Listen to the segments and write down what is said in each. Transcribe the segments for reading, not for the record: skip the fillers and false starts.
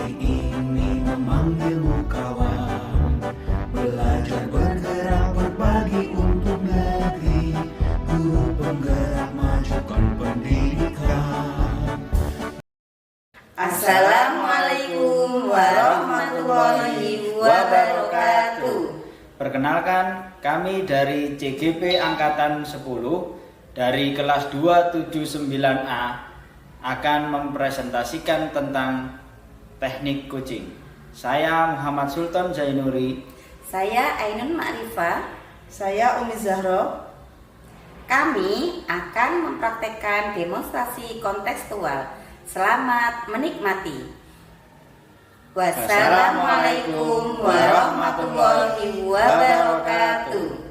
hari ini memanggilmu kawan, belajar bergerak berbagi untuk negeri, guru penggerak majukan pendidikan. Assalamualaikum warahmatullahi wabarakatuh. Perkenalkan, kami dari CGP Angkatan 10 dari kelas 279A akan mempresentasikan tentang teknik coaching. Saya Muhammad Sultan Zainuri. Saya Ainun Ma'rifah. Saya Umi Zahro. Kami akan mempraktekkan demonstrasi kontekstual. Selamat menikmati. Wassalamualaikum warahmatullahi wabarakatuh.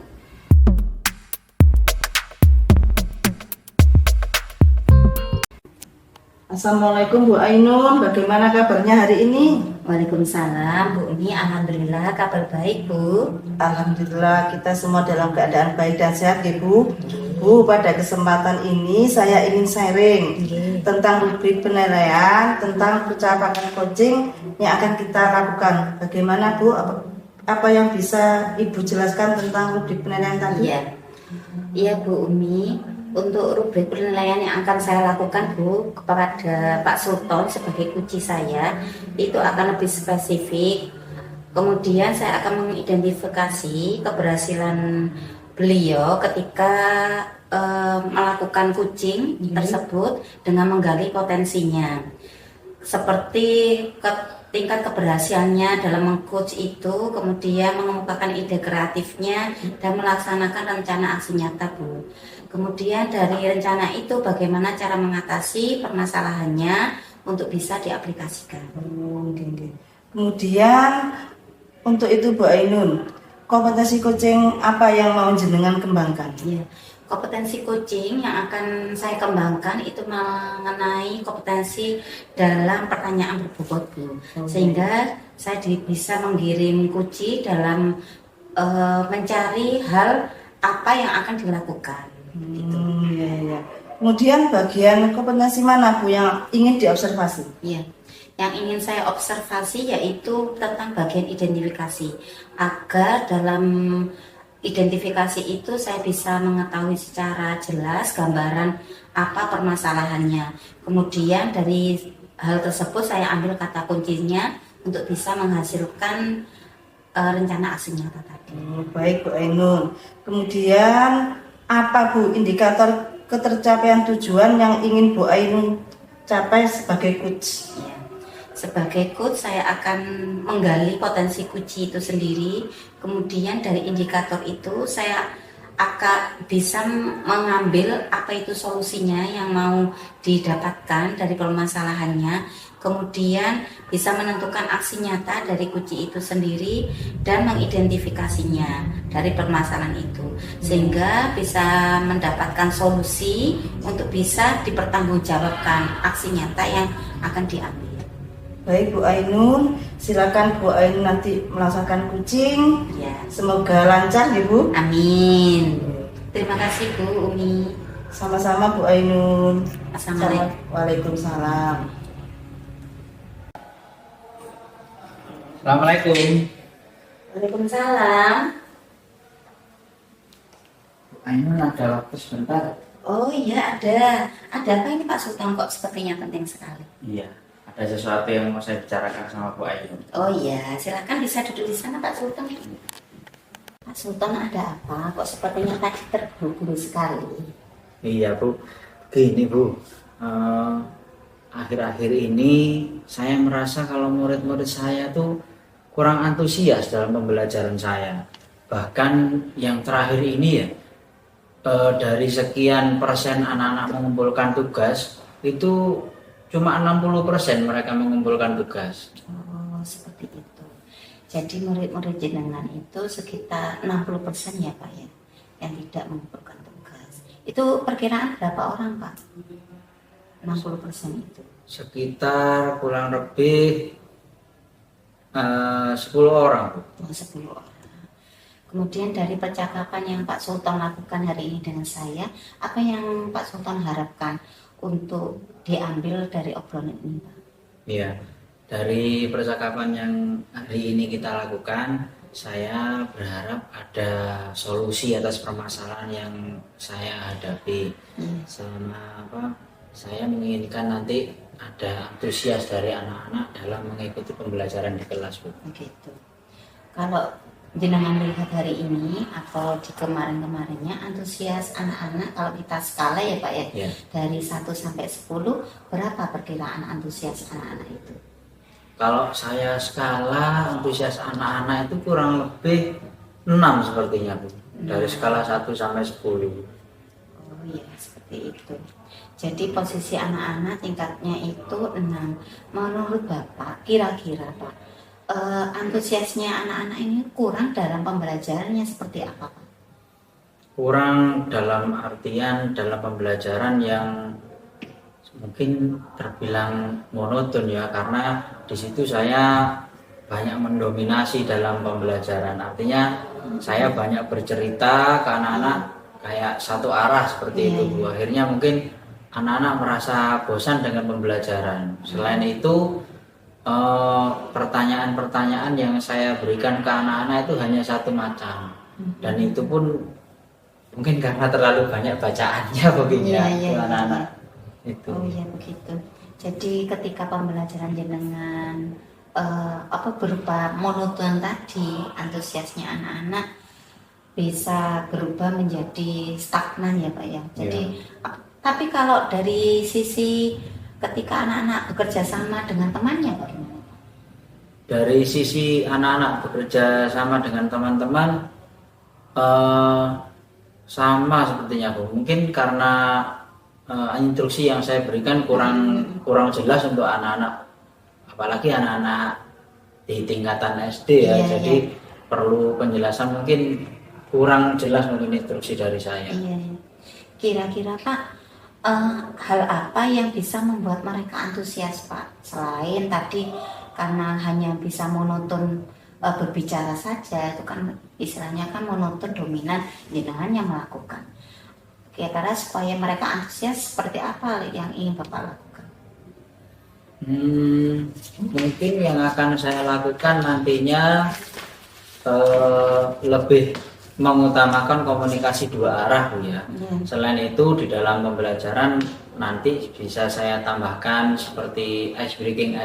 Assalamualaikum Bu Ainun, bagaimana kabarnya hari ini? Waalaikumsalam Bu Umi, alhamdulillah kabar baik Bu. Alhamdulillah kita semua dalam keadaan baik dan sehat ya Bu. Bu, pada kesempatan ini saya ingin sharing tentang rubrik penilaian, tentang percakapan coaching yang akan kita lakukan. Bagaimana Bu, apa yang bisa Ibu jelaskan tentang rubrik penilaian tadi? Iya Bu Umi. Untuk rubrik penilaian yang akan saya lakukan Bu kepada Pak Sultan sebagai kunci saya itu akan lebih spesifik. Kemudian saya akan mengidentifikasi keberhasilan beliau ketika melakukan coaching tersebut dengan menggali potensinya. Seperti tingkat keberhasilannya dalam mengcoach itu, kemudian mengemukakan ide kreatifnya dan melaksanakan rencana aksi nyata Bu. Kemudian dari rencana itu bagaimana cara mengatasi permasalahannya untuk bisa diaplikasikan. Kemudian untuk itu Bu Ainun, kompetensi coaching apa yang mau jenengan kembangkan? Ya, kompetensi coaching yang akan saya kembangkan itu mengenai kompetensi dalam pertanyaan berbobot Bu. Sehingga saya bisa menggiring kunci dalam mencari hal apa yang akan dilakukan. Ya. Kemudian bagian kompetensi mana Bu yang ingin diobservasi? Ya, yang ingin saya observasi yaitu tentang bagian identifikasi, agar dalam identifikasi itu saya bisa mengetahui secara jelas gambaran apa permasalahannya. Kemudian dari hal tersebut saya ambil kata kuncinya untuk bisa menghasilkan rencana aksi nyata tadi. Baik Bu Ainun. Kemudian apa Bu indikator ketercapaian tujuan yang ingin Bu Ainun capai sebagai coach? Ya. Sebagai coach saya akan menggali potensi kunci itu sendiri. Kemudian dari indikator itu saya akan bisa mengambil apa itu solusinya yang mau didapatkan dari permasalahannya. Kemudian bisa menentukan aksi nyata dari kunci itu sendiri dan mengidentifikasinya dari permasalahan itu, sehingga bisa mendapatkan solusi untuk bisa dipertanggungjawabkan aksi nyata yang akan diambil. Baik Bu Ainun, silakan Bu Ainun nanti melaksanakan coaching. Ya. Semoga lancar ya Bu. Amin. Terima kasih Bu Umi. Sama-sama Bu Ainun. Assalamualaikum. Waalaikumsalam. Assalamualaikum. Waalaikumsalam. Ainun ada waktu sebentar? Oh iya ada. Ada apa ini Pak Sultan kok sepertinya penting sekali? Iya, ada sesuatu yang mau saya bicarakan sama Bu Ainun. Oh iya, silakan bisa duduk di sana Pak Sultan. Pak Sultan ada apa? Kok sepertinya tadi terburu-buru sekali? Iya Bu, gini Bu, akhir-akhir ini saya merasa kalau murid-murid saya tuh kurang antusias dalam pembelajaran saya. Bahkan yang terakhir ini ya, dari sekian persen anak-anak mengumpulkan tugas, itu cuma 60% mereka mengumpulkan tugas. Oh seperti itu. Jadi murid-murid jenengan itu sekitar 60% ya Pak ya, yang tidak mengumpulkan tugas. Itu perkiraan berapa orang Pak? 60% itu? Sekitar kurang lebih 10 orang. Oh, 10 orang. Kemudian dari percakapan yang Pak Sultan lakukan hari ini dengan saya, apa yang Pak Sultan harapkan untuk diambil dari obrolan ini Pak? Iya, Dari percakapan yang hari ini kita lakukan, saya berharap ada solusi atas permasalahan yang saya hadapi. Selama saya menginginkan nanti ada antusias dari anak-anak dalam mengikuti pembelajaran di kelas, Bu. Begitu. Kalau jenengan melihat hari ini atau di kemarin-kemarinnya, antusias anak-anak kalau kita skala ya Pak ya, Ya. dari 1 sampai 10, berapa perkiraan antusias anak-anak itu? Kalau saya skala antusias anak-anak itu kurang lebih 6 sepertinya, Bu. Dari skala 1 sampai 10. Oh iya, seperti itu. Jadi posisi anak-anak tingkatnya itu 6. Menurut Bapak, kira-kira Pak, antusiasnya anak-anak ini kurang dalam pembelajarannya seperti apa Pak? Kurang dalam artian dalam pembelajaran yang mungkin terbilang monoton ya, karena di situ saya banyak mendominasi dalam pembelajaran. Artinya saya banyak bercerita ke anak-anak kayak satu arah seperti itu, Bu. Akhirnya mungkin anak-anak merasa bosan dengan pembelajaran. Selain itu pertanyaan-pertanyaan yang saya berikan ke anak-anak itu hanya satu macam, dan itu pun mungkin karena terlalu banyak bacaannya baginya anak-anak. Itu. Oh iya begitu. Jadi ketika pembelajaran jenengan berupa monoton tadi, antusiasnya anak-anak bisa berubah menjadi stagnan ya Pak ya. Jadi tapi kalau dari sisi ketika anak-anak bekerja sama dengan temannya bagaimana? Dari sisi anak-anak bekerja sama dengan teman-teman sama sepertinya, Bu. Mungkin karena instruksi yang saya berikan kurang jelas untuk anak-anak, apalagi anak-anak di tingkatan SD ya. Jadi perlu penjelasan, mungkin kurang jelas mungkin instruksi dari saya. Kira-kira Pak, hal apa yang bisa membuat mereka antusias Pak? Selain tadi karena hanya bisa monoton berbicara saja, itu kan istilahnya kan monoton dominan, jenengan yang melakukan. Kira-kira supaya mereka antusias seperti apa yang ingin Bapak lakukan? Mungkin yang akan saya lakukan nantinya lebih mengutamakan komunikasi dua arah, Bu ya. Selain itu di dalam pembelajaran nanti bisa saya tambahkan seperti ice breaking.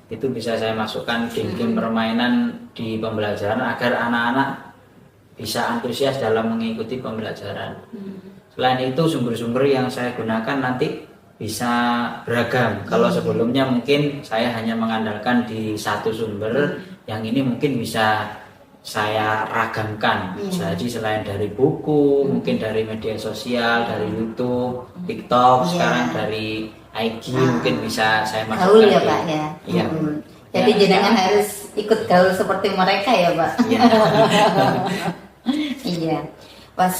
Itu bisa saya masukkan game-game permainan di pembelajaran agar anak-anak bisa antusias dalam mengikuti pembelajaran. Selain itu sumber-sumber yang saya gunakan nanti bisa beragam. Kalau sebelumnya mungkin saya hanya mengandalkan di satu sumber, yang ini mungkin bisa saya ragamkan. Jadi selain dari buku, mungkin dari media sosial, dari YouTube, TikTok, sekarang dari IG mungkin bisa saya masukkan. Gaul ya Pak ya. Iya. Jadi jenengan harus ikut gaul seperti mereka ya Pak. Iya. Pas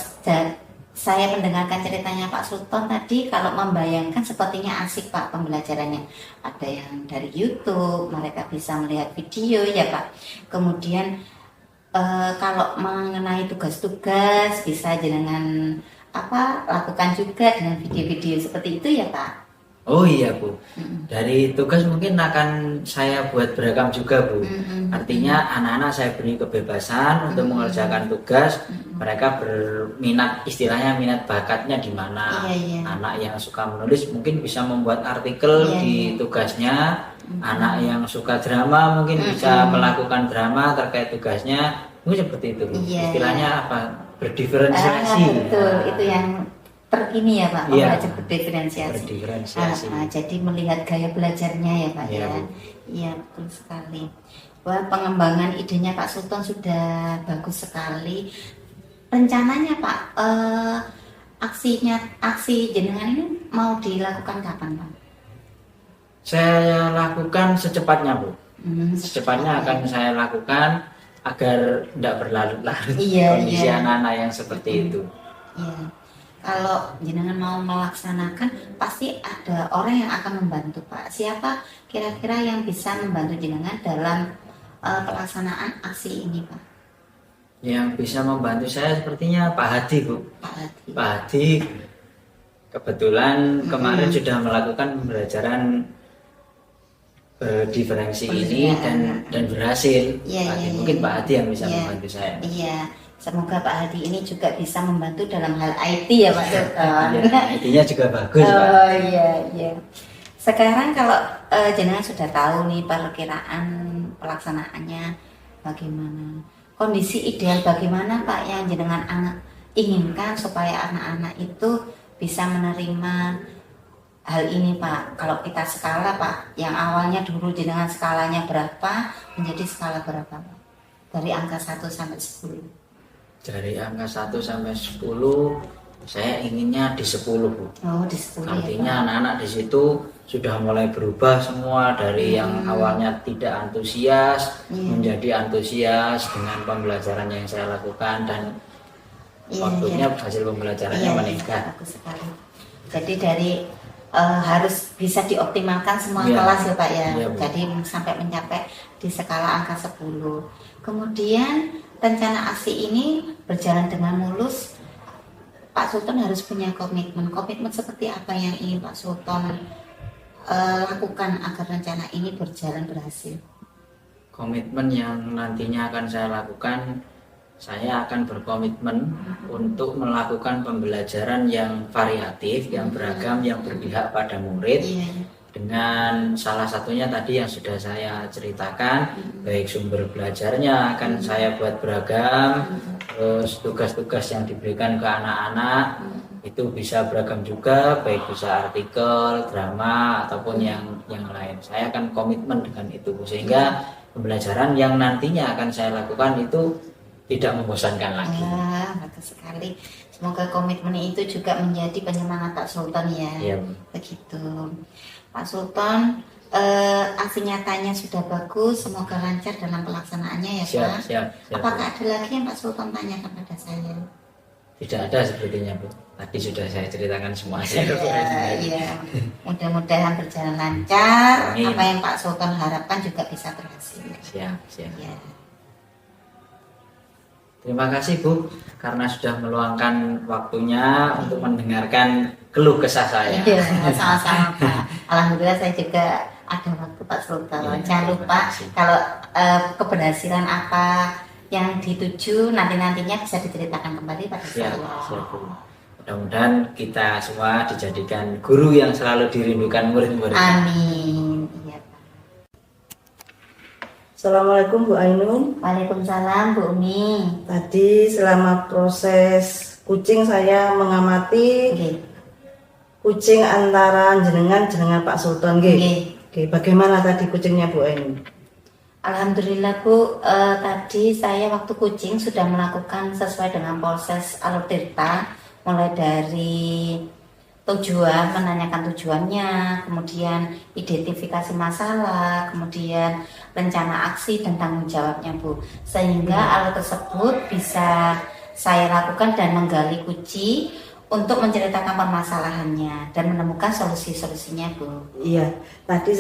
saya mendengarkan ceritanya Pak Sultan tadi, kalau membayangkan sepertinya asik Pak pembelajarannya. Ada yang dari YouTube, mereka bisa melihat video ya Pak. Kemudian kalau mengenai tugas-tugas bisa jenengan lakukan juga dengan video-video seperti itu ya Pak. Oh iya, Bu. Dari tugas mungkin akan saya buat beragam juga, Bu. Artinya anak-anak saya beri kebebasan untuk mengerjakan tugas. Mereka berminat, istilahnya minat bakatnya di mana. Anak yang suka menulis mungkin bisa membuat artikel di tugasnya. Anak yang suka drama mungkin bisa melakukan drama terkait tugasnya. Mungkin seperti itu, Bu. Istilahnya apa? Berdiferensiasi. Betul, itu yang terkini ya Pak, belajar berdiferensiasi. Jadi melihat gaya belajarnya ya Pak ya. Iya betul sekali. Wah, pengembangan idenya Pak Sultan sudah bagus sekali. Rencananya Pak, aksi jenengan ini mau dilakukan kapan Pak? Saya lakukan secepatnya, Bu. Secepatnya akan saya lakukan agar tidak berlarut-larut kondisi anak-anak yang seperti itu. Iya. Kalau jenengan mau melaksanakan pasti ada orang yang akan membantu Pak. Siapa kira-kira yang bisa membantu jenengan dalam pelaksanaan aksi ini Pak? Yang bisa membantu saya sepertinya Pak Hadi, Bu. Pak Hadi kebetulan kemarin sudah melakukan pembelajaran berdiferensi ini dan berhasil. Iya, Pak Hadi. iya, Mungkin iya. Pak Hadi yang bisa Iya. membantu saya. Iya, semoga Pak Hadi ini juga bisa membantu dalam hal IT ya Pak Sultan. Ya, intinya juga bagus Pak. Oh iya, iya. Sekarang kalau jenengan sudah tahu nih perkiraan pelaksanaannya bagaimana, kondisi ideal bagaimana Pak yang jenengan inginkan supaya anak-anak itu bisa menerima hal ini Pak. Kalau kita skala Pak, yang awalnya dulu jenengan skalanya berapa menjadi skala berapa Pak? Dari angka 1 sampai 10. Dari angka 1 sampai 10 saya inginnya di 10 Bu. Oh, di 10 ya Artinya Pak. anak-anak di situ sudah mulai berubah semua dari yang awalnya tidak antusias menjadi antusias dengan pembelajaran yang saya lakukan dan Iya, waktunya hasil pembelajarannya Iya, meningkat. bagus sekali. Jadi dari harus bisa dioptimalkan semua Iya. kelas ya Pak ya. Iya, Bu. Jadi sampai mencapai di skala angka 10. Kemudian rencana aksi ini berjalan dengan mulus. Pak Sultan harus punya komitmen. Komitmen seperti apa yang ingin Pak Sultan lakukan agar rencana ini berjalan berhasil? Komitmen yang nantinya akan saya lakukan, saya akan berkomitmen untuk melakukan pembelajaran yang variatif, yang beragam, yang berpihak pada murid. Iya. Dengan salah satunya tadi yang sudah saya ceritakan, baik sumber belajarnya akan saya buat beragam, terus tugas-tugas yang diberikan ke anak-anak itu bisa beragam juga, baik bisa artikel, drama ataupun yang lain. Saya akan komitmen dengan itu sehingga pembelajaran yang nantinya akan saya lakukan itu tidak membosankan lagi. Bagus sekali. Semoga komitmen itu juga menjadi penyemangat Pak Sultan ya. Iya. Begitu. Pak Sultan, aksi nyatanya sudah bagus. Semoga lancar dalam pelaksanaannya ya Pak. Siap. Apakah ada lagi yang Pak Sultan tanyakan pada saya? Tidak ada sepertinya Bu. Tadi sudah saya ceritakan semua. Iya. Mudah-mudahan berjalan lancar. Amin. Apa yang Pak Sultan harapkan juga bisa berhasil. Siap. Ya. Terima kasih Bu karena sudah meluangkan waktunya untuk mendengarkan keluh kesah saya. Iya, sama-sama Pak. Alhamdulillah saya juga ada waktu Pak Sultan. Iya, Jangan lupa terima kasih. kalau keberhasilan apa yang dituju nantinya bisa diceritakan kembali pada Siap, saya. siap Bu. Mudah-mudahan kita semua dijadikan guru yang selalu dirindukan murid-murid. Amin. Iya Pak. Assalamualaikum Bu Ainun. Waalaikumsalam Bu Umi. Tadi selama proses kucing saya mengamati Oke. kucing antara jenengan Pak Sultan nggih. Oke. Oke, bagaimana tadi kucingnya Bu Ainun? Alhamdulillah Bu, tadi saya waktu kucing sudah melakukan sesuai dengan proses alur tirta, mulai dari tujuan, menanyakan tujuannya, kemudian identifikasi masalah, kemudian rencana aksi dan tanggung jawabnya Bu, sehingga alur tersebut bisa saya lakukan dan menggali kunci untuk menceritakan permasalahannya dan menemukan solusi-solusinya Bu. Iya, tadi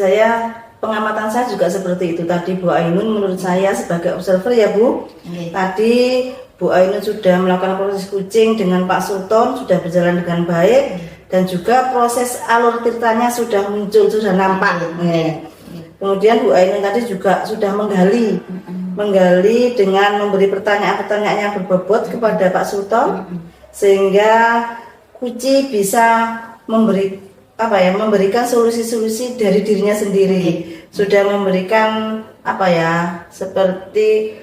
pengamatan saya juga seperti itu tadi Bu Ainun. Menurut saya sebagai observer ya Bu, Oke. tadi Bu Ainun sudah melakukan proses kucing dengan Pak Sultan, sudah berjalan dengan baik, dan juga proses alur tirtanya sudah muncul, sudah nampak. Ya. Kemudian Bu Ainun tadi juga sudah menggali dengan memberi pertanyaan-pertanyaan yang berbobot kepada Pak Sultan, sehingga Kuci bisa memberikan solusi-solusi dari dirinya sendiri. Sudah memberikan seperti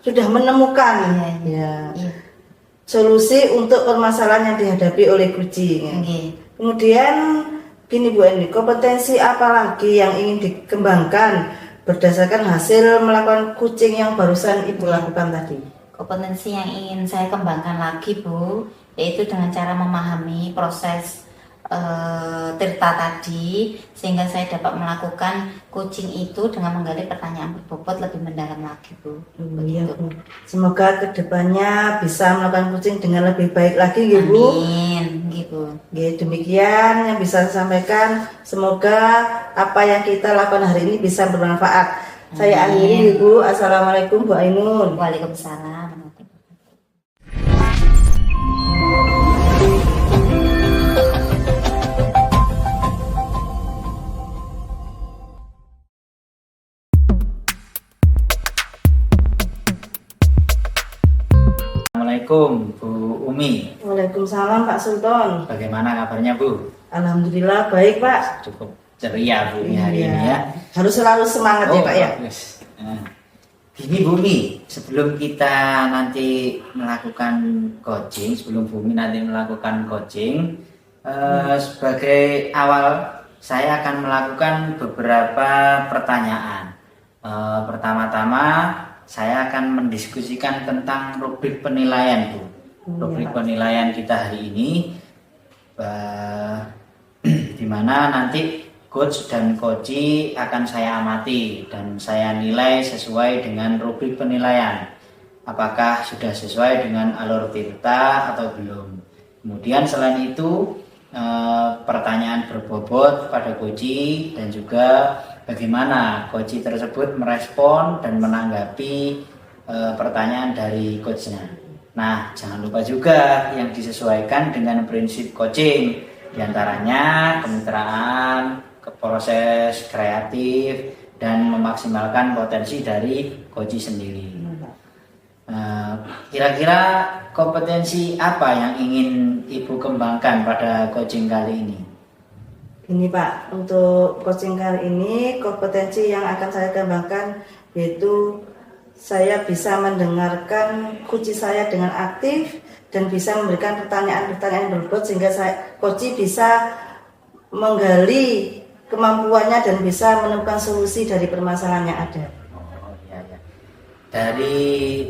sudah menemukan solusi untuk permasalahan yang dihadapi oleh kucing. Kemudian gini Bu Eni, kompetensi apa lagi yang ingin dikembangkan berdasarkan hasil melakukan kucing yang barusan Ibu lakukan tadi? Kompetensi yang ingin saya kembangkan lagi Bu, yaitu dengan cara memahami proses tirta tadi, sehingga saya dapat melakukan kucing itu dengan menggali pertanyaan berbobot lebih mendalam lagi Bu. Iya Bu. Semoga kedepannya bisa melakukan kucing dengan lebih baik lagi ya Bu. Amin, gitu. Demikian yang bisa saya sampaikan. Semoga apa yang kita lakukan hari ini bisa bermanfaat. Saya akhiri Bu. Assalamualaikum Bu Ainun. Waalaikumsalam. Assalamualaikum Bu Umi. Waalaikumsalam Pak Sultan. Bagaimana kabarnya Bu? Alhamdulillah baik Pak. Cukup ceria Bu hari ini ya. Harus selalu semangat ya Pak ya. Bagus. Nah, gini Bu Umi, sebelum kita nanti melakukan coaching, sebagai awal saya akan melakukan beberapa pertanyaan. Pertama-tama saya akan mendiskusikan tentang rubrik penilaian Bu. Rubrik penilaian kita hari ini, di mana nanti coach dan coachee akan saya amati dan saya nilai sesuai dengan rubrik penilaian. Apakah sudah sesuai dengan alur tirta atau belum. Kemudian selain itu pertanyaan berbobot pada coachee dan juga bagaimana coachee tersebut merespon dan menanggapi pertanyaan dari coachnya. Nah, jangan lupa juga yang disesuaikan dengan prinsip coaching, diantaranya kemitraan, proses kreatif, dan memaksimalkan potensi dari coachee sendiri. Kira-kira kompetensi apa yang ingin Ibu kembangkan pada coaching kali ini? Ini Pak, untuk coaching kali ini kompetensi yang akan saya kembangkan yaitu saya bisa mendengarkan coachee saya dengan aktif dan bisa memberikan pertanyaan-pertanyaan yang berbobot sehingga coachee bisa menggali kemampuannya dan bisa menemukan solusi dari permasalahan yang ada. Dari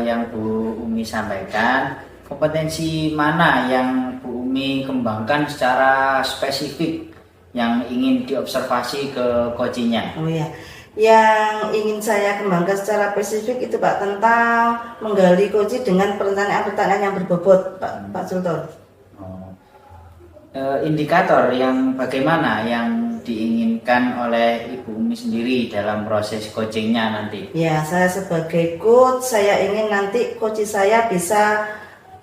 yang Bu Umi sampaikan, kompetensi mana yang Bu Umi kembangkan secara spesifik yang ingin diobservasi ke coaching-nya? Oh iya, yang ingin saya kembangkan secara spesifik itu Pak tentang menggali coaching dengan pertanyaan-pertanyaan yang berbobot Pak Sultan. Indikator yang bagaimana yang diinginkan oleh Ibu Umi sendiri dalam proses coachingnya nanti? Ya, saya sebagai coach, saya ingin nanti coach saya bisa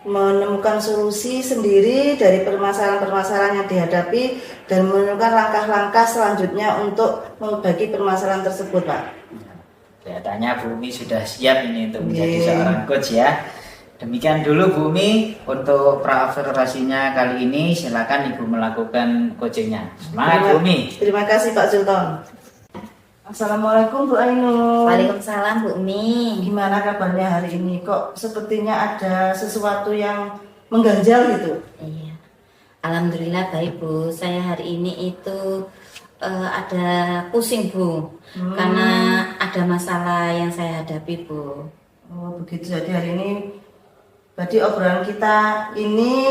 menemukan solusi sendiri dari permasalahan-permasalahan yang dihadapi dan menemukan langkah-langkah selanjutnya untuk membagi permasalahan tersebut, Pak. Kelihatannya Bu Umi sudah siap ini untuk menjadi seorang coach ya. Demikian dulu Bu Umi untuk pra-observasinya kali ini. Silakan Ibu melakukan coachingnya. Semangat Bu Umi. Terima kasih Pak Sultan. Assalamualaikum Bu Ainun. Waalaikumsalam Bu Umi. Gimana kabarnya hari ini? Kok sepertinya ada sesuatu yang mengganjal gitu? Iya. Alhamdulillah baik Bu. Saya hari ini itu ada pusing Bu. Karena ada masalah yang saya hadapi Bu. Oh begitu, jadi hari ini berarti obrolan kita ini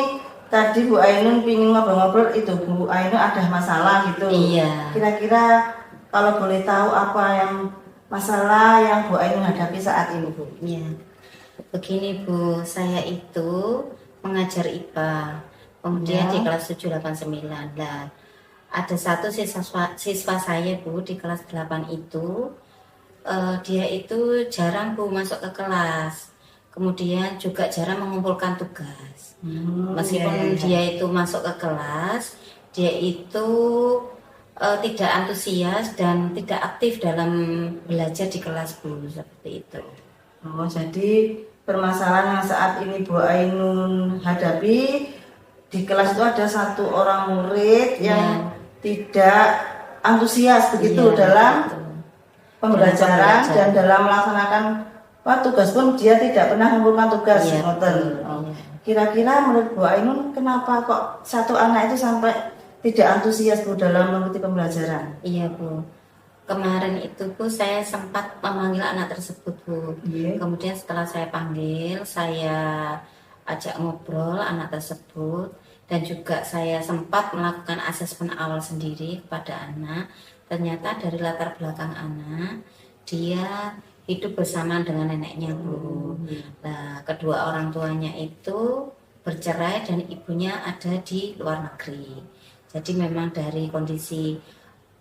tadi Bu Ainun pingin ngobrol-ngobrol itu Bu Ainun ada masalah gitu. Iya. Kira-kira kalau boleh tahu apa yang masalah yang Bu Ainun hadapi saat ini Bu? Iya. Begini Bu, saya itu mengajar IPA. Kemudian di kelas 789 lah. Ada satu siswa saya Bu di kelas 8 itu dia itu jarang Bu masuk ke kelas. Kemudian juga jarang mengumpulkan tugas. Meskipun dia itu masuk ke kelas, dia itu tidak antusias dan tidak aktif dalam belajar di kelas Bu, seperti itu. Oh, jadi permasalahan yang saat ini Bu Ainun hadapi di kelas itu ada satu orang murid yang tidak antusias begitu dalam pembelajaran dan dalam melaksanakan tugas pun dia tidak pernah mengumpulkan tugas. Kira-kira menurut Bu Ainun kenapa kok satu anak itu sampai tidak antusias Bu dalam mengikuti pembelajaran? Iya Bu, kemarin itu Bu saya sempat memanggil anak tersebut Bu. Kemudian setelah saya panggil, saya ajak ngobrol anak tersebut dan juga saya sempat melakukan asesmen awal sendiri kepada anak. Ternyata dari latar belakang anak, dia hidup bersama dengan neneknya Bu. Nah, kedua orang tuanya itu bercerai dan ibunya ada di luar negeri. Jadi memang dari kondisi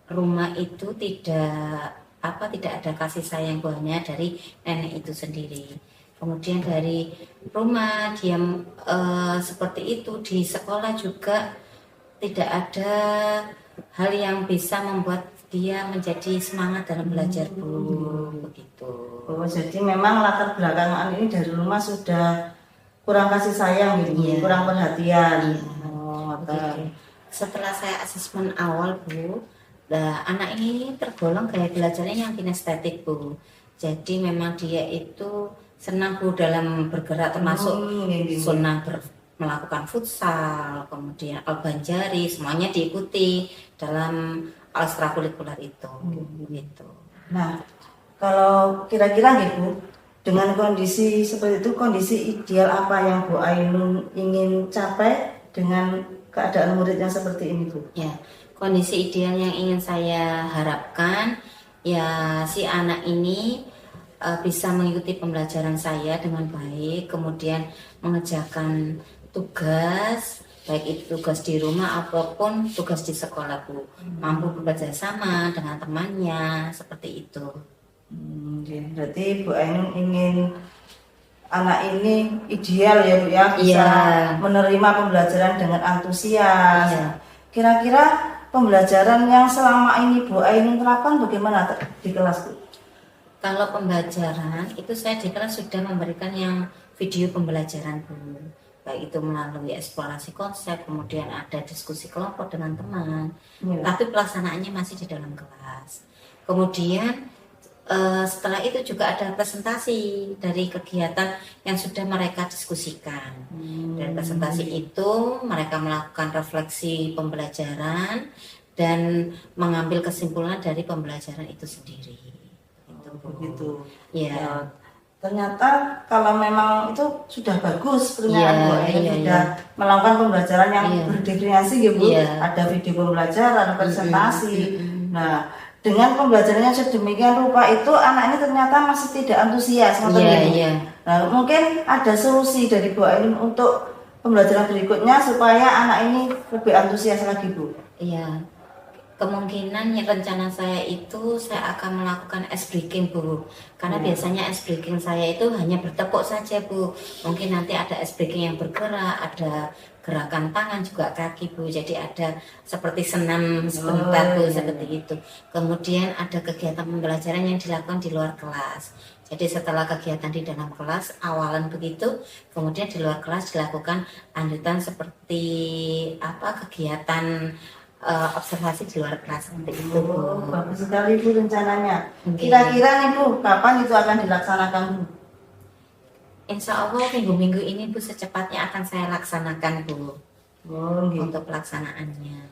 rumah itu tidak ada kasih sayang buahnya dari nenek itu sendiri. Kemudian dari rumah dia seperti itu, di sekolah juga tidak ada hal yang bisa membuat dia menjadi semangat dalam belajar Bu, begitu. Oh, jadi memang latar belakangan ini dari rumah sudah kurang kasih sayang gitu, Iya. kurang perhatian. Iya. Oh, Begitu. Setelah saya asesmen awal Bu, anak ini tergolong gaya belajarnya yang kinestetik Bu. Jadi memang dia itu senang Bu dalam bergerak, termasuk gitu. senang melakukan futsal, kemudian albanjari, semuanya diikuti dalam ekstrakurikuler itu. Gitu. Nah, kalau kira-kira nih Bu, dengan kondisi seperti itu, kondisi ideal apa yang Bu Ainun ingin capai dengan keadaan murid yang seperti ini Bu? Ya, kondisi ideal yang ingin saya harapkan ya si anak ini bisa mengikuti pembelajaran saya dengan baik, kemudian mengerjakan tugas, baik itu tugas di rumah ataupun tugas di sekolah Bu, mampu bekerja sama dengan temannya seperti itu. Berarti Bu Ainun ingin anak ini ideal ya Bu ya, bisa Iya. menerima pembelajaran dengan antusias. Iya. Kira-kira pembelajaran yang selama ini Bu Ainun terapkan bagaimana di kelas Bu? Kalau pembelajaran itu saya di kelas sudah memberikan yang video pembelajaran Bu, baik itu melalui eksplorasi konsep, kemudian ada diskusi kelompok dengan teman, Iya. tapi pelaksanaannya masih di dalam kelas. Kemudian setelah itu juga ada presentasi dari kegiatan yang sudah mereka diskusikan. Dari presentasi itu mereka melakukan refleksi pembelajaran dan mengambil kesimpulan dari pembelajaran itu sendiri. Itu Begitu. Ya. Ternyata kalau memang itu sudah bagus pernyataan Iya, Bu Ainun iya, sudah melakukan pembelajaran yang Iya. berdefinisi ya Bu. Iya. Ada video pembelajaran, presentasi. Nah, dengan pembelajarannya sedemikian rupa itu anak ini ternyata masih tidak antusias. ngoten Iya, ya, Bu? iya. Nah, mungkin ada solusi dari Bu Ainun untuk pembelajaran berikutnya supaya anak ini lebih antusias lagi Bu. Iya. Kemungkinan yang rencana saya itu saya akan melakukan ice breaking Bu, karena biasanya ice breaking saya itu hanya bertepuk saja Bu. Mungkin nanti ada ice breaking yang bergerak, ada gerakan tangan juga kaki Bu, jadi ada seperti senam sebentar Bu, seperti itu. Kemudian ada kegiatan pembelajaran yang dilakukan di luar kelas. Jadi setelah kegiatan di dalam kelas awalan begitu, kemudian di luar kelas dilakukan lanjutan seperti kegiatan observasi di luar kelas seperti itu Bu. Oh, bagus sekali Bu rencananya. Oke. Kira-kira nih Bu, kapan itu akan dilaksanakan Bu? Insya Allah minggu-minggu ini Bu secepatnya akan saya laksanakan Bu Oh, gitu. untuk pelaksanaannya.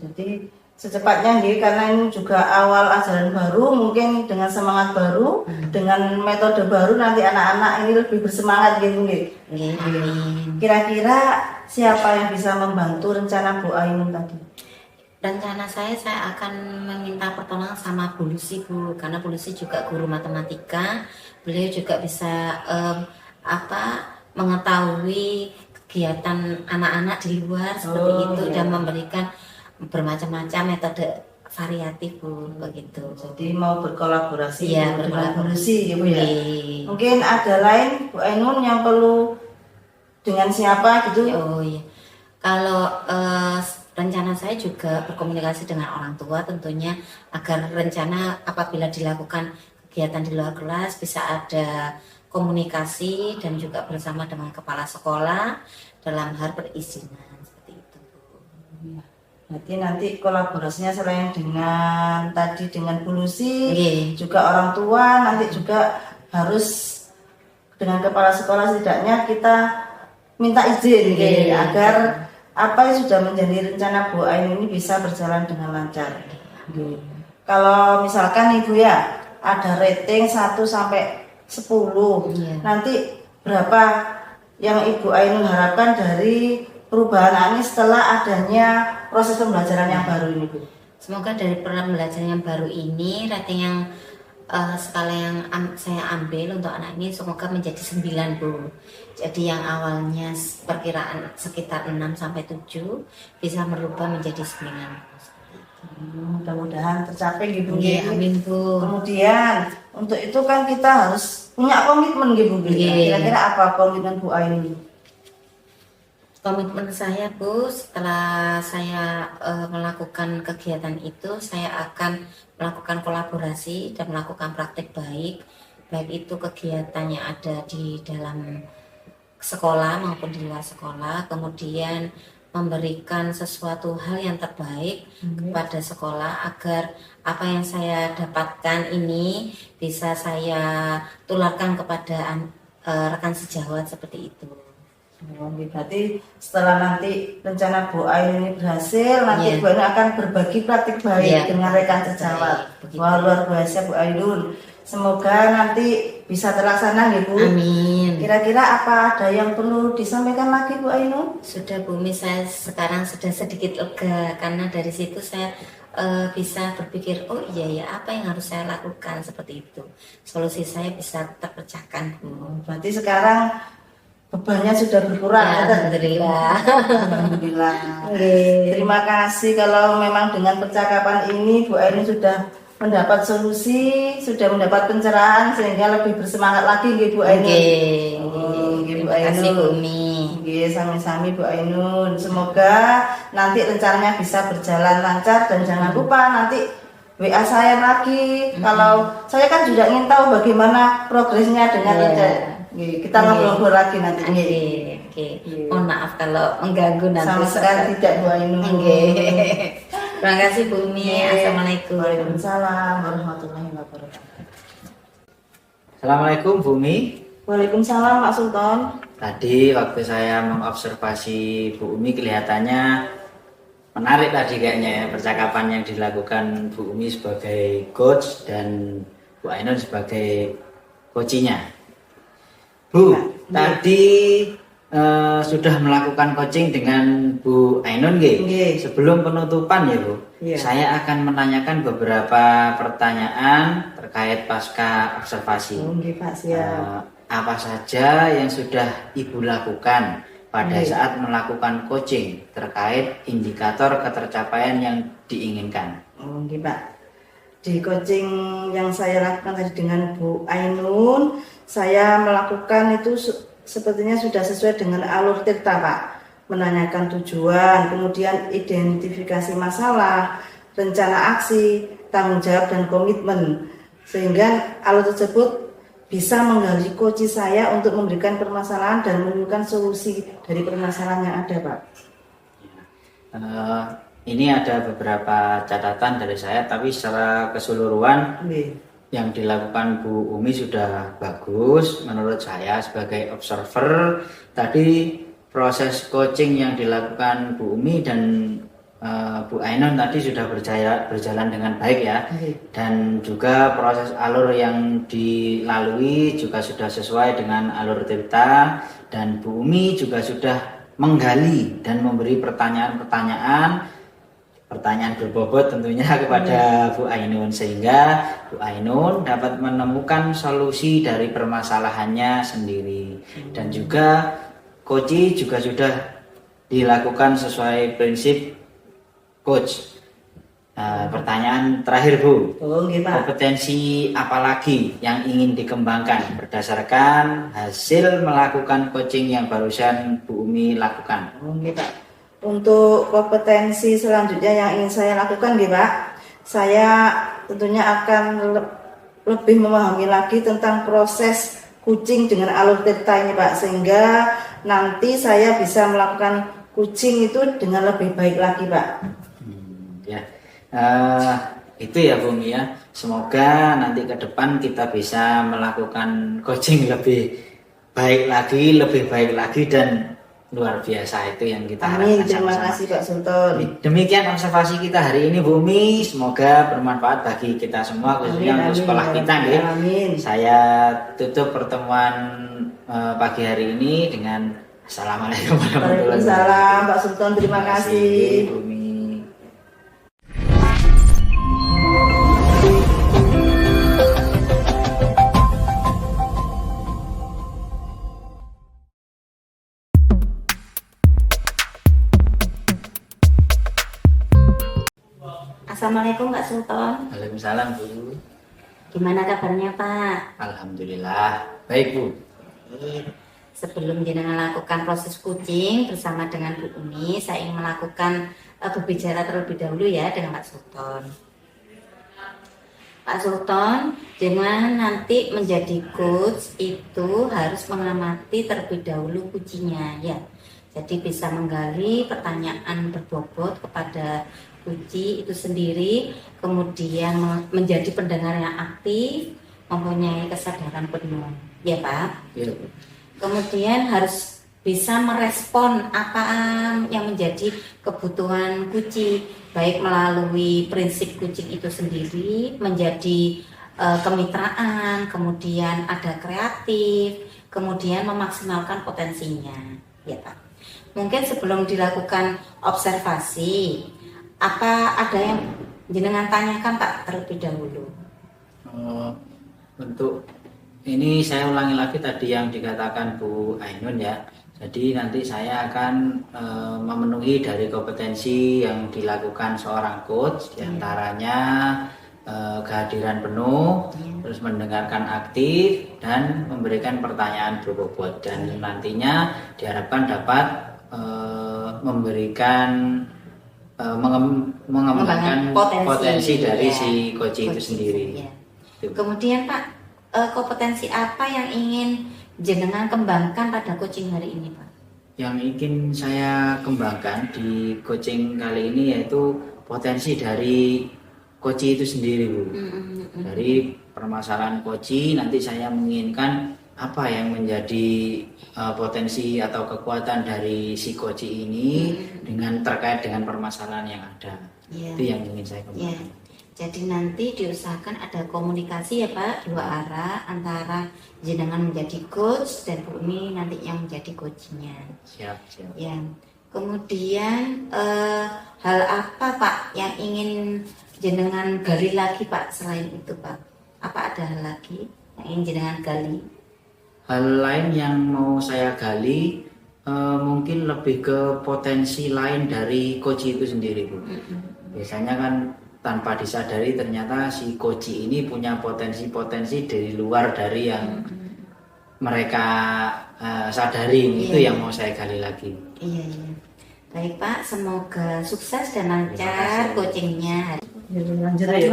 Jadi secepatnya nih, karena ini juga awal ajaran baru, mungkin dengan semangat baru, dengan metode baru nanti anak-anak ini lebih bersemangat gitu nggih. Oke, amin. Kira-kira siapa yang bisa membantu rencana Bu Ainun tadi? Rencana saya akan meminta pertolongan sama Bu Lucy Bu, karena Bu Lucy juga guru matematika. Beliau juga bisa mengetahui kegiatan anak-anak di luar seperti itu dan memberikan bermacam-macam metode variatif Bu, begitu. Jadi mau berkolaborasi Iya, dengan Bu berkolaborasi. Lucy ya Bu ya. Iya. Mungkin ada lain Bu Ainun yang perlu dengan siapa gitu? Oh iya, kalau rencana saya juga berkomunikasi dengan orang tua tentunya agar rencana apabila dilakukan kegiatan di luar kelas bisa ada komunikasi dan juga bersama dengan kepala sekolah dalam hal perizinan seperti itu Bu. Berarti nanti kolaborasinya selain dengan tadi dengan Bu Lucy, Iya. juga orang tua, nanti juga harus dengan kepala sekolah setidaknya kita minta izin Iya. agar apa yang sudah menjadi rencana Bu Ainun ini bisa berjalan dengan lancar. Kalau misalkan Ibu ya ada rating 1 sampai 10, Iya. nanti berapa yang Ibu Ainun harapkan dari perubahan ini setelah adanya proses pembelajaran yang baru ini Bu? Semoga dari pembelajaran yang baru ini rating yang skala yang saya ambil untuk anak ini semoga menjadi 9 Bu. Jadi yang awalnya perkiraan sekitar 6 sampai 7 bisa merubah menjadi 9. Mudah-mudahan tercapai gitu. Iya, amin Bu. Kemudian untuk itu kan kita harus punya komitmen gitu. Iya. Kira-kira apa komitmen Bu Ainun? Komitmen saya Bu, setelah saya melakukan kegiatan itu, saya akan melakukan kolaborasi dan melakukan praktek baik itu kegiatan yang ada di dalam sekolah maupun di luar sekolah, kemudian memberikan sesuatu hal yang terbaik kepada sekolah agar apa yang saya dapatkan ini bisa saya tularkan kepada rekan sejawat seperti itu. Oh, berarti setelah nanti rencana Bu Ainun ini berhasil, nanti Bu Ainun akan berbagi praktik baik dengan rekan sejawat. Wah, luar biasa Bu Ainun. Semoga nanti bisa terlaksana ya Bu. Amin. Kira-kira apa ada yang perlu disampaikan lagi Bu Ainun? Sudah Bu Mi, saya sekarang sudah sedikit lega karena dari situ saya bisa berpikir, oh iya ya, apa yang harus saya lakukan seperti itu. Solusi saya bisa terpecahkan Bu. Berarti sekarang bebannya sudah berkurang. Ya, alhamdulillah. Alhamdulillah. Terima kasih kalau memang dengan percakapan ini Bu Ainun sudah mendapat solusi, sudah mendapat pencerahan sehingga lebih bersemangat lagi nggih Bu Ainun. Terima kasih Bu Mi. Nggih, sami-sami Bu Ainun. Semoga nanti rencananya bisa berjalan lancar dan jangan lupa nanti WA saya lagi. Kalau saya kan juga ingin tahu bagaimana progresnya dengan kita ngobrol-ngobrol lagi nanti. Oke. Mohon maaf kalau mengganggu nanti. Sama sekali tidak Bu Ainun. Terima kasih Bu Mi. Assalamualaikum. Waalaikumsalam warahmatullahi wabarakatuh. Assalamualaikum Bu Mi. Waalaikumsalam Pak Sultan. Tadi waktu saya mengobservasi Bu Umi kelihatannya menarik tadi kayaknya ya, percakapan yang dilakukan Bu Umi sebagai coach dan Bu Ainun sebagai coachingnya. Bu, tadi sudah melakukan coaching dengan Bu Ainun nggih? Sebelum penutupan ya Bu, saya akan menanyakan beberapa pertanyaan terkait pasca observasi. Pak, siap. Apa saja yang sudah Ibu lakukan pada saat melakukan coaching terkait indikator ketercapaian yang diinginkan? Pak. Di coaching yang saya lakukan tadi dengan Bu Ainun, saya melakukan itu sepertinya sudah sesuai dengan alur tirta Pak. Menanyakan tujuan, kemudian identifikasi masalah, rencana aksi, tanggung jawab dan komitmen. Sehingga alur tersebut bisa menggali coach saya untuk memberikan permasalahan dan menemukan solusi dari permasalahan yang ada Pak. Ini ada beberapa catatan dari saya, tapi secara keseluruhan yang dilakukan Bu Umi sudah bagus menurut saya sebagai observer. Tadi proses coaching yang dilakukan Bu Umi dan Bu Ainun tadi sudah berjalan dengan baik ya, dan juga proses alur yang dilalui juga sudah sesuai dengan alur tirta, dan Bu Umi juga sudah menggali dan memberi pertanyaan berbobot tentunya kepada Bu Ainun sehingga Bu Ainun dapat menemukan solusi dari permasalahannya sendiri, dan juga coach juga sudah dilakukan sesuai prinsip coach. Pertanyaan terakhir Bu, kompetensi apa lagi yang ingin dikembangkan berdasarkan hasil melakukan coaching yang barusan Bu Umi lakukan? Pak. Untuk kompetensi selanjutnya yang ingin saya lakukan Pak, saya tentunya akan lebih memahami lagi tentang proses coaching dengan alur tirta ini Pak, sehingga nanti saya bisa melakukan coaching itu dengan lebih baik lagi Pak. Itu ya Bu Mi ya. Semoga nanti ke depan kita bisa melakukan coaching lebih baik lagi dan luar biasa. Itu yang kita harapkan. Terima kasih Pak Sultan. Demikian observasi kita hari ini Bu Mi. Semoga bermanfaat bagi kita semua, khususnya untuk sekolah kita ya. Saya tutup pertemuan pagi hari ini dengan Assalamualaikum warahmatullahi wabarakatuh. Waalaikumsalam Pak Sultan, terima kasih. Bu Mi. Assalamualaikum Pak Sultan. Waalaikumsalam Bu. Gimana kabarnya Pak? Alhamdulillah baik Bu. Sebelum jenengan lakukan proses coaching bersama dengan Bu Umi, saya ingin melakukan berbicara terlebih dahulu ya dengan Pak Sultan. Pak Sultan, dengan nanti menjadi coach itu harus mengamati terlebih dahulu kucinya ya. Jadi bisa menggali pertanyaan berbobot kepada kuci itu sendiri, kemudian menjadi pendengar yang aktif, mempunyai kesadaran penuh, ya Pak. Ya. Kemudian harus bisa merespon apa yang menjadi kebutuhan kucing, baik melalui prinsip kucing itu sendiri menjadi kemitraan, kemudian ada kreatif, kemudian memaksimalkan potensinya, ya Pak. Mungkin sebelum dilakukan observasi, apa ada yang jenengan tanyakan Pak terlebih dahulu? Untuk ini saya ulangi lagi tadi yang dikatakan Bu Ainun ya. Jadi nanti saya akan memenuhi dari kompetensi yang dilakukan seorang coach, diantaranya kehadiran penuh, terus mendengarkan aktif dan memberikan pertanyaan berbobot, dan nantinya diharapkan dapat memberikan mengembangkan potensi dari si coach itu sendiri. Ya. Kemudian Pak, kompetensi apa yang ingin jenengan kembangkan pada coaching hari ini Pak? Yang ingin saya kembangkan di coaching kali ini yaitu potensi dari coach itu sendiri Bu. Dari permasalahan coach nanti saya menginginkan apa yang menjadi potensi atau kekuatan dari si coach ini dengan terkait dengan permasalahan yang ada. Itu yang ingin saya kembangkan. Jadi nanti diusahakan ada komunikasi ya Pak, dua arah antara jenengan menjadi coach dan Bu Umi nanti yang menjadi coachnya. Siap. Ya. Kemudian hal apa Pak yang ingin jenengan gali lagi Pak selain itu Pak? Apa ada hal lagi yang ingin jenengan gali? Hal lain yang mau saya gali mungkin lebih ke potensi lain dari coach itu sendiri Bu. Biasanya kan tanpa disadari ternyata si coach ini punya potensi-potensi dari luar dari yang mereka sadari. Itu yang mau saya gali lagi. Iya. Baik Pak, semoga sukses dan lancar coachingnya. Lanjut ya.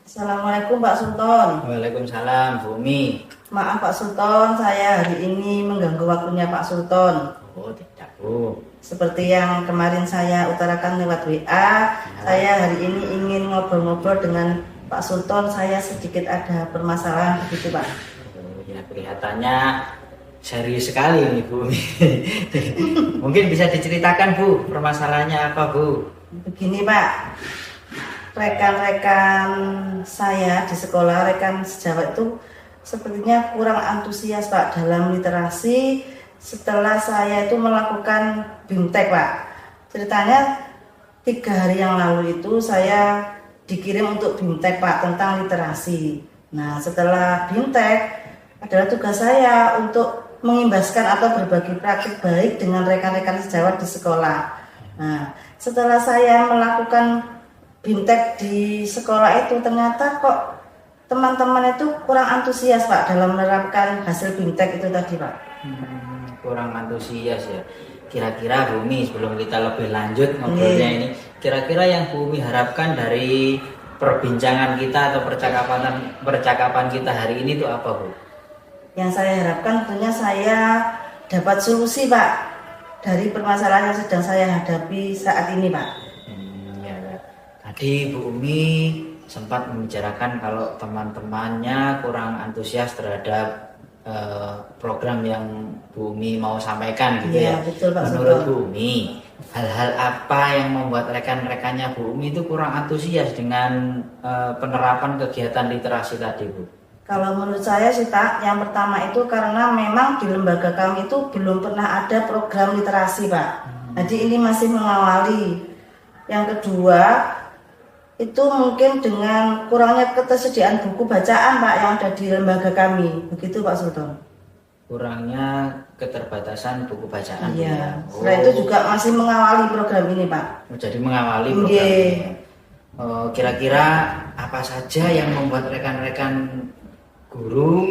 Assalamualaikum Pak Sultan. Waalaikumsalam Bu Umi. Maaf Pak Sultan, saya hari ini mengganggu waktunya Pak Sultan. Oh tidak Bu. Seperti yang kemarin saya utarakan lewat WA, saya hari ini ingin ngobrol-ngobrol dengan Pak Sultan. Saya sedikit ada permasalahan begitu Pak. Oh, ya kelihatannya serius sekali ini Bu. Mungkin bisa diceritakan Bu, permasalahannya apa Bu? Begini Pak, rekan-rekan saya di sekolah, rekan sejawat itu sepertinya kurang antusias Pak dalam literasi. Setelah saya itu melakukan BIMTEK Pak, ceritanya 3 hari yang lalu itu saya dikirim untuk BIMTEK Pak tentang literasi. Nah setelah BIMTEK adalah tugas saya untuk mengimbaskan atau berbagi praktik baik dengan rekan-rekan sejawat di sekolah. Nah setelah saya melakukan BIMTEK di sekolah itu ternyata kok teman-teman itu kurang antusias Pak dalam menerapkan hasil BIMTEK itu tadi Pak. Kurang antusias ya. Kira-kira Bu Umi sebelum kita lebih lanjut ngobrolnya ini, kira-kira yang Bu Umi harapkan dari perbincangan kita atau percakapan kita hari ini itu apa Bu? Yang saya harapkan tentunya saya dapat solusi Pak dari permasalahan yang sedang saya hadapi saat ini Pak. Ya. Tadi Bu Umi sempat membicarakan kalau teman-temannya kurang antusias terhadap program yang Bu Umi mau sampaikan gitu ya. Betul, Pak. Menurut Bu Umi, hal-hal apa yang membuat rekan-rekannya Bu Umi itu kurang antusias dengan penerapan kegiatan literasi tadi Bu? Kalau menurut saya sih Pak, yang pertama itu karena memang di lembaga kami itu belum pernah ada program literasi Pak. Jadi ini masih mengawali. Yang kedua itu mungkin dengan kurangnya ketersediaan buku bacaan Pak yang ada di lembaga kami, begitu Pak Sultan. Kurangnya keterbatasan buku bacaan. Iya. Setelah itu juga masih mengawali program ini Pak. Jadi mengawali program ini. Kira-kira apa saja yang membuat rekan-rekan guru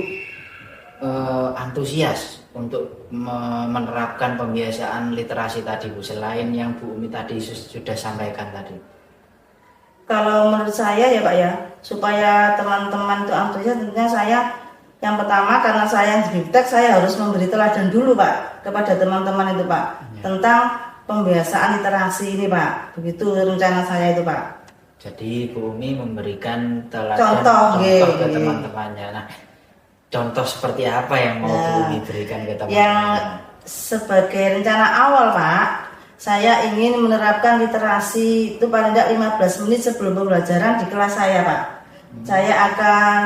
antusias untuk menerapkan pembiasaan literasi tadi Bu, selain yang Bu Umi tadi sudah sampaikan tadi? Kalau menurut saya ya Pak ya, supaya teman-teman itu antusias, tentunya saya yang pertama karena saya yang di BIPTEK, saya harus memberi teladan dulu Pak kepada teman-teman itu Pak tentang pembiasaan literasi ini Pak. Begitu rencana saya itu Pak. Jadi Bu Umi memberikan teladan Contoh ke teman-temannya. Nah, contoh seperti apa yang mau Bu Umi berikan ke teman-teman? Yang sebagai rencana awal Pak, saya ingin menerapkan literasi itu paling tidak 15 menit sebelum pembelajaran di kelas saya Pak. Saya akan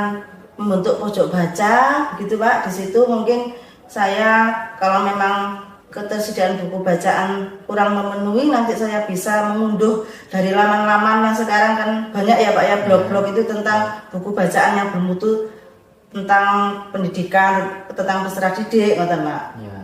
membentuk pojok baca begitu Pak. Di situ mungkin saya kalau memang ketersediaan buku bacaan kurang memenuhi, nanti saya bisa mengunduh dari laman-laman yang sekarang kan banyak ya Pak ya, blog-blog itu tentang buku bacaan yang bermutu tentang pendidikan, tentang peserta didik, ngoten Pak. Ya.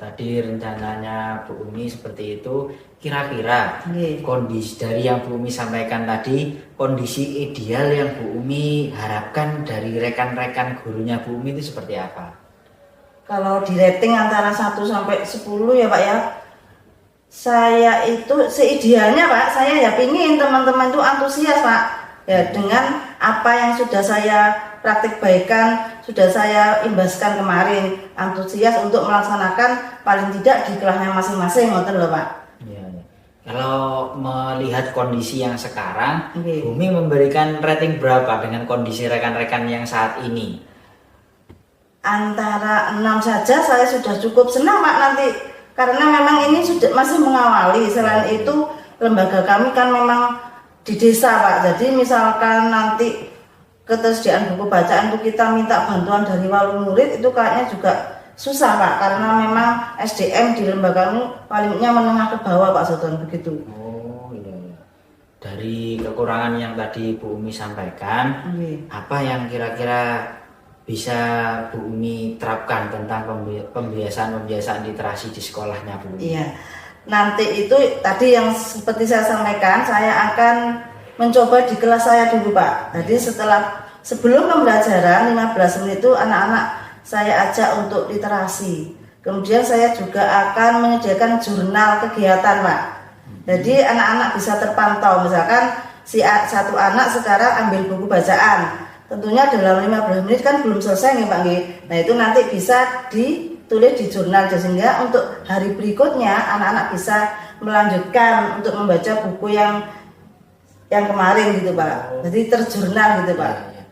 Tadi rencananya Bu Umi seperti itu. Kira-kira kondisi dari yang Bu Umi sampaikan tadi, kondisi ideal yang Bu Umi harapkan dari rekan-rekan gurunya Bu Umi itu seperti apa? Kalau di rating antara 1 sampai 10 ya Pak ya, saya itu seidealnya Pak, saya ya pingin teman-teman itu antusias Pak ya, dengan apa yang sudah saya praktik baikan, sudah saya imbaskan kemarin, antusias untuk melaksanakan paling tidak di kelasnya masing-masing, ngoten lho Pak. Ya. Kalau melihat kondisi yang sekarang, Bu Umi memberikan rating berapa dengan kondisi rekan-rekan yang saat ini? Antara 6 saja saya sudah cukup senang Pak nanti, karena memang ini sudah masih mengawali. Selain itu lembaga kami kan memang di desa Pak, jadi misalkan nanti ketersediaan buku bacaan itu kita minta bantuan dari wali murid itu kayaknya juga susah Pak, karena memang SDM di lembaga kami palingnya menengah ke bawah Pak Sultan begitu. Oh iya. Dari kekurangan yang tadi Bu Umi sampaikan, apa yang kira-kira bisa Bu Umi terapkan tentang pembiasaan literasi di sekolahnya Bu Umi? Iya, nanti itu tadi yang seperti saya sampaikan, saya akan mencoba di kelas saya dulu Pak. Jadi sebelum pembelajaran 15 menit itu anak-anak saya ajak untuk literasi. Kemudian saya juga akan menyediakan jurnal kegiatan Pak. Jadi anak-anak bisa terpantau, misalkan satu anak sekarang ambil buku bacaan, tentunya dalam 15 menit kan belum selesai nih Pak. Nah itu nanti bisa ditulis di jurnal, sehingga untuk hari berikutnya anak-anak bisa melanjutkan untuk membaca buku yang kemarin gitu Pak. Jadi terjurnal gitu Pak. Ya.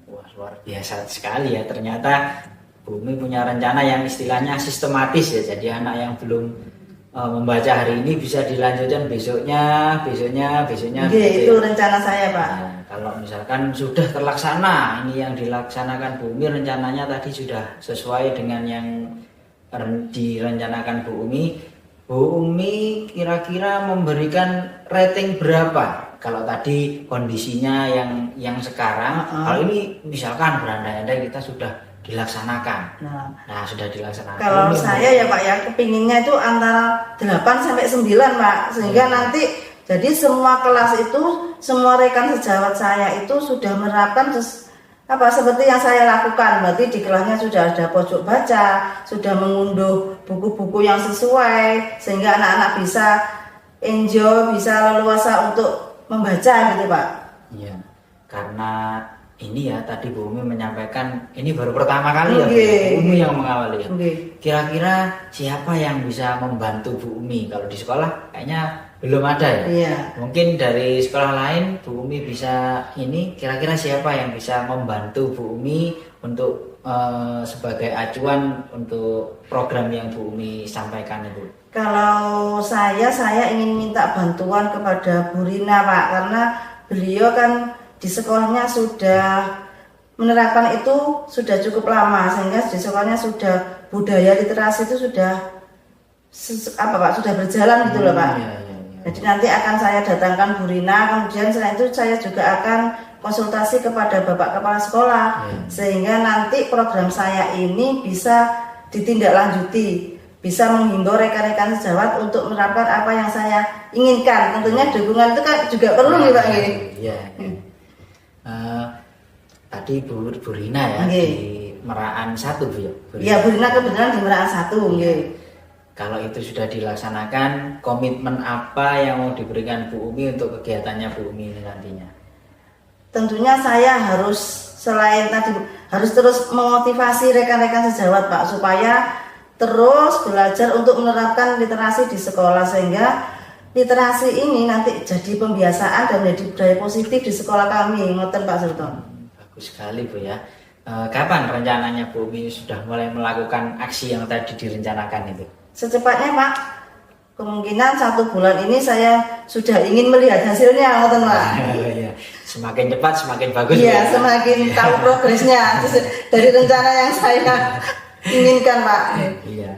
Wah, luar biasa sekali ya, ternyata Bu Umi punya rencana yang istilahnya sistematis ya. Jadi anak yang belum membaca hari ini bisa dilanjutkan besoknya. Itu rencana saya Pak. Nah, kalau misalkan sudah terlaksana, ini yang dilaksanakan Bu Umi rencananya tadi sudah sesuai dengan yang direncanakan Bu Umi. Bu Umi kira-kira memberikan rating berapa? Kalau tadi kondisinya yang sekarang, kalau ini misalkan berandai-andai kita sudah dilaksanakan. Nah, sudah dilaksanakan. Kalau saya ya Pak ya, kepinginnya itu antara 8 sampai 9 Pak. Sehingga nanti jadi semua kelas itu, semua rekan sejawat saya itu sudah menerapkan seperti yang saya lakukan. Berarti di kelasnya sudah ada pojok baca, sudah mengunduh buku-buku yang sesuai, sehingga anak-anak bisa enjoy, bisa leluasa untuk membaca gitu Pak. Iya, karena ini ya tadi Bu Umi menyampaikan ini baru pertama kali ya Bu Umi yang mengawali ya. Kira-kira siapa yang bisa membantu Bu Umi? Kalau di sekolah kayaknya belum ada ya. Iya. Mungkin dari sekolah lain Bu Umi bisa ini, kira-kira siapa yang bisa membantu Bu Umi untuk sebagai acuan untuk program yang Bu Umi sampaikan itu? Kalau saya ingin minta bantuan kepada Bu Rina Pak, karena beliau kan di sekolahnya sudah menerapkan itu sudah cukup lama, sehingga di sekolahnya sudah budaya literasi itu sudah sudah berjalan gitu loh Pak. Iya. Jadi nanti akan saya datangkan Bu Rina, kemudian selain itu saya juga akan konsultasi kepada Bapak Kepala Sekolah, sehingga nanti program saya ini bisa ditindaklanjuti, bisa menghimbau rekan-rekan sejawat untuk menerapkan apa yang saya inginkan. Tentunya dukungan itu kan juga perlu nih Pak. Iya. Tadi Bu Rina ya di Meraan 1 Bu ya. Iya, Bu Rina kebetulan di Meraan 1 nggih. Kalau itu sudah dilaksanakan, komitmen apa yang mau diberikan Bu Umi untuk kegiatannya Bu Umi ini nantinya? Tentunya saya harus selain tadi harus terus memotivasi rekan-rekan sejawat Pak supaya terus belajar untuk menerapkan literasi di sekolah sehingga literasi ini nanti jadi pembiasaan dan menjadi budaya positif di sekolah kami. Ngoten Pak Sultan. Bagus sekali Bu ya. Kapan rencananya Bu Umi sudah mulai melakukan aksi yang tadi direncanakan itu? Secepatnya Pak, kemungkinan 1 bulan ini saya sudah ingin melihat hasilnya, ngoten Pak. Ya, semakin cepat semakin bagus. Iya, Bu. semakin tahu progresnya dari rencana yang saya inginkan Pak. Iya.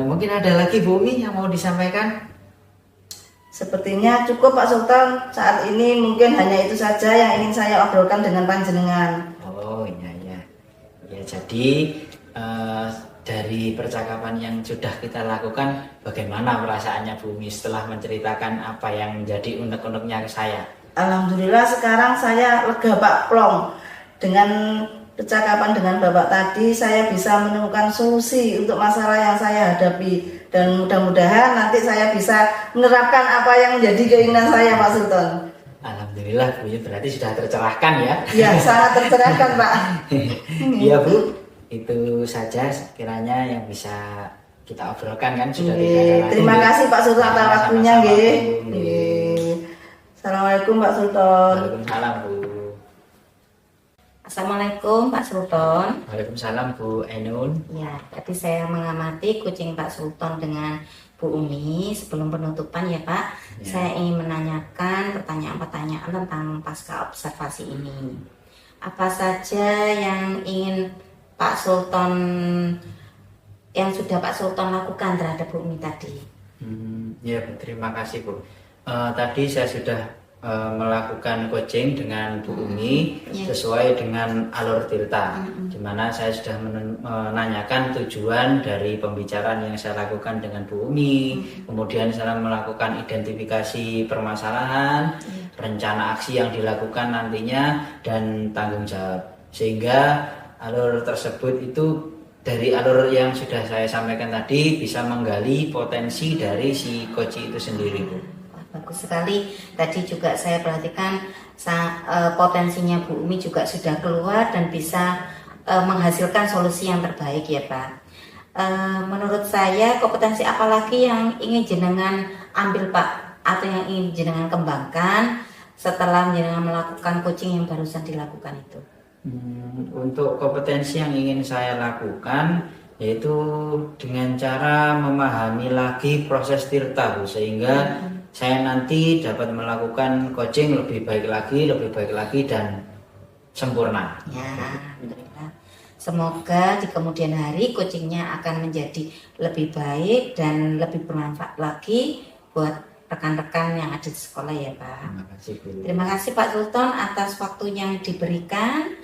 Mungkin ada lagi Bu Umi yang mau disampaikan? Sepertinya cukup Pak Sultan, saat ini mungkin hanya itu saja yang ingin saya obrolkan dengan panjenengan. Oh iya ya. Ya jadi dari percakapan yang sudah kita lakukan, bagaimana perasaannya Bu Umi setelah menceritakan apa yang menjadi unek-uneknya ke saya? Alhamdulillah sekarang saya lega Pak Plong. Dengan percakapan dengan Bapak tadi saya bisa menemukan solusi untuk masalah yang saya hadapi. Dan mudah-mudahan nanti saya bisa menerapkan apa yang menjadi keinginan saya Pak Sultan. Alhamdulillah Bu, ya berarti sudah tercerahkan ya? Ya sangat tercerahkan Pak. Iya Bu, itu saja kiranya yang bisa kita obrolkan kan sudah tidak ada lagi. Terima kasih Pak Sultan atas waktunya Sama-sama, nggih. Bu. Nggih. Assalamualaikum Pak Sultan. Waalaikumsalam Bu. Assalamualaikum Pak Sultan. Waalaikumsalam Bu Ainun. Ya, tadi saya mengamati kucing Pak Sultan dengan Bu Umi. Sebelum penutupan ya Pak, Ya. saya ingin menanyakan pertanyaan-pertanyaan tentang pasca observasi ini. Apa saja yang ingin Pak Sultan, yang sudah Pak Sultan lakukan terhadap Bu Umi tadi? Ya Bu, terima kasih Bu. Tadi saya sudah melakukan coaching dengan Bu Umi Ya. sesuai dengan alur tirta, di mana saya sudah menanyakan tujuan dari pembicaraan yang saya lakukan dengan Bu Umi, kemudian saya melakukan identifikasi permasalahan, rencana aksi yang dilakukan nantinya, dan tanggung jawab, sehingga alur tersebut itu dari alur yang sudah saya sampaikan tadi bisa menggali potensi dari si coach itu sendiri Bu. Bagus sekali. Tadi juga saya perhatikan potensinya Bu Umi juga sudah keluar dan bisa menghasilkan solusi yang terbaik ya Pak. Menurut saya kompetensi apa lagi yang ingin jenengan ambil Pak, atau yang ingin jenengan kembangkan setelah jenengan melakukan coaching yang barusan dilakukan itu? Untuk kompetensi yang ingin saya lakukan yaitu dengan cara memahami lagi proses tirta Bu, sehingga saya nanti dapat melakukan coaching lebih baik lagi dan sempurna. Ya, alhamdulillah. Semoga di kemudian hari coachingnya akan menjadi lebih baik dan lebih bermanfaat lagi buat rekan-rekan yang ada di sekolah ya Pak. Terima kasih Bu. Terima kasih Pak Sultan atas waktu yang diberikan.